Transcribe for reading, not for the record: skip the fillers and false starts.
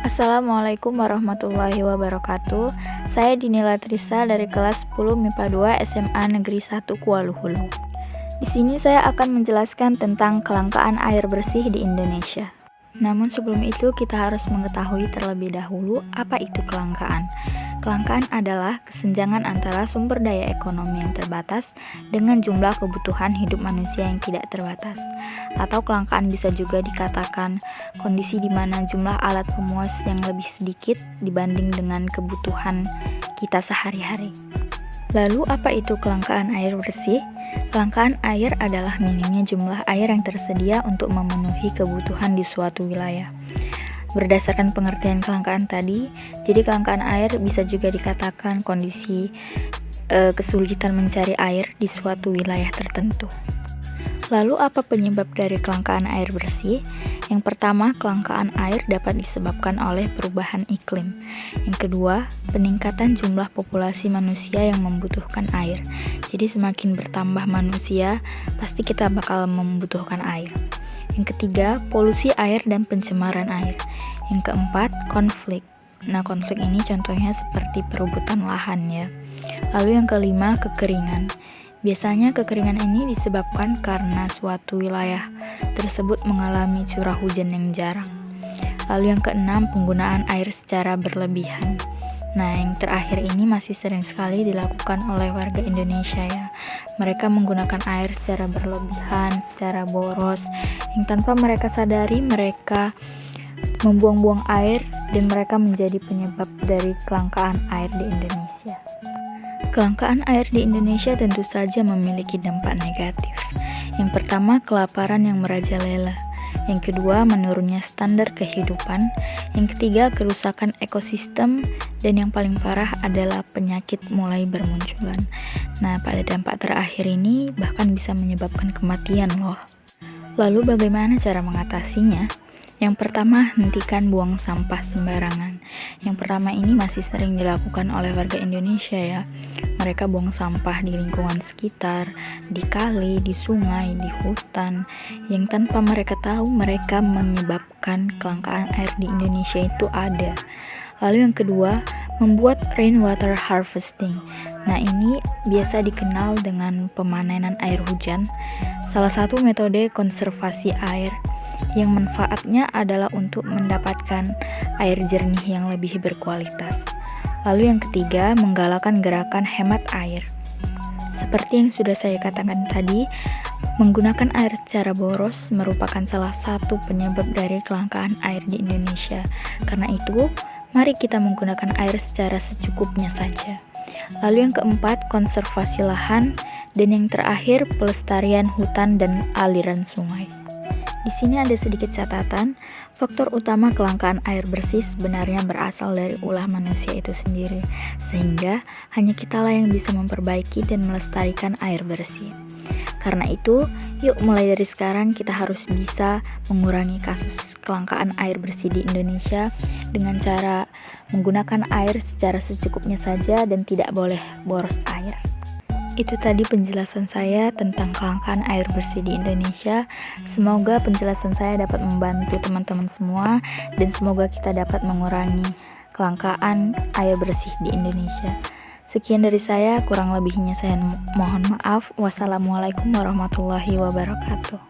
Assalamualaikum warahmatullahi wabarakatuh. Saya Dinila Trisa dari kelas 10 MIPA 2 SMA Negeri 1 Kuala Lumpur. Di sini saya akan menjelaskan tentang kelangkaan air bersih di Indonesia. Namun sebelum itu kita harus mengetahui terlebih dahulu apa itu kelangkaan. Kelangkaan adalah kesenjangan antara sumber daya ekonomi yang terbatas dengan jumlah kebutuhan hidup manusia yang tidak terbatas. Atau kelangkaan bisa juga dikatakan kondisi di mana jumlah alat pemuas yang lebih sedikit dibanding dengan kebutuhan kita sehari-hari. Lalu apa itu kelangkaan air bersih? Kelangkaan air adalah minimnya jumlah air yang tersedia untuk memenuhi kebutuhan di suatu wilayah. Berdasarkan pengertian kelangkaan tadi, jadi kelangkaan air bisa juga dikatakan kondisi kesulitan mencari air di suatu wilayah tertentu. Lalu apa penyebab dari kelangkaan air bersih? Yang pertama, kelangkaan air dapat disebabkan oleh perubahan iklim. Yang kedua, peningkatan jumlah populasi manusia yang membutuhkan air. Jadi semakin bertambah manusia, pasti kita bakal membutuhkan air. Yang ketiga, polusi air dan pencemaran air. Yang keempat, konflik. Nah, konflik ini contohnya seperti perebutan lahan ya. Lalu yang kelima, kekeringan. Biasanya kekeringan ini disebabkan karena suatu wilayah tersebut mengalami curah hujan yang jarang. Lalu yang keenam, penggunaan air secara berlebihan. Nah, yang terakhir ini masih sering sekali dilakukan oleh warga Indonesia ya. Mereka menggunakan air secara berlebihan, secara boros, yang tanpa mereka sadari mereka membuang-buang air dan mereka menjadi penyebab dari kelangkaan air di Indonesia. Kelangkaan air di Indonesia tentu saja memiliki dampak negatif. Yang pertama, kelaparan yang merajalela. Yang kedua, menurunnya standar kehidupan. Yang ketiga, kerusakan ekosistem. Dan yang paling parah adalah penyakit mulai bermunculan. Nah, pada dampak terakhir ini bahkan bisa menyebabkan kematian loh. Lalu bagaimana cara mengatasinya? Yang pertama, hentikan buang sampah sembarangan. Yang pertama ini masih sering dilakukan oleh warga Indonesia ya. Mereka buang sampah di lingkungan sekitar, di kali, di sungai, di hutan, yang tanpa mereka tahu mereka menyebabkan kelangkaan air di Indonesia itu ada. Lalu yang kedua, membuat rainwater harvesting. Nah, ini biasa dikenal dengan pemanenan air hujan. Salah satu metode konservasi air yang manfaatnya adalah untuk mendapatkan air jernih yang lebih berkualitas. Lalu yang ketiga, menggalakkan gerakan hemat air. Seperti yang sudah saya katakan tadi, menggunakan air secara boros merupakan salah satu penyebab dari kelangkaan air di Indonesia. Karena itu, mari kita menggunakan air secara secukupnya saja. Lalu yang keempat, konservasi lahan. Dan yang terakhir, pelestarian hutan dan aliran sungai. Di sini ada sedikit catatan, faktor utama kelangkaan air bersih sebenarnya berasal dari ulah manusia itu sendiri, sehingga hanya kitalah yang bisa memperbaiki dan melestarikan air bersih. Karena itu, yuk mulai dari sekarang kita harus bisa mengurangi kasus kelangkaan air bersih di Indonesia dengan cara menggunakan air secara secukupnya saja dan tidak boleh boros air. Itu tadi penjelasan saya tentang kelangkaan air bersih di Indonesia. Semoga penjelasan saya dapat membantu teman-teman semua dan semoga kita dapat mengurangi kelangkaan air bersih di Indonesia. Sekian dari saya, kurang lebihnya saya mohon maaf. Wassalamualaikum warahmatullahi wabarakatuh.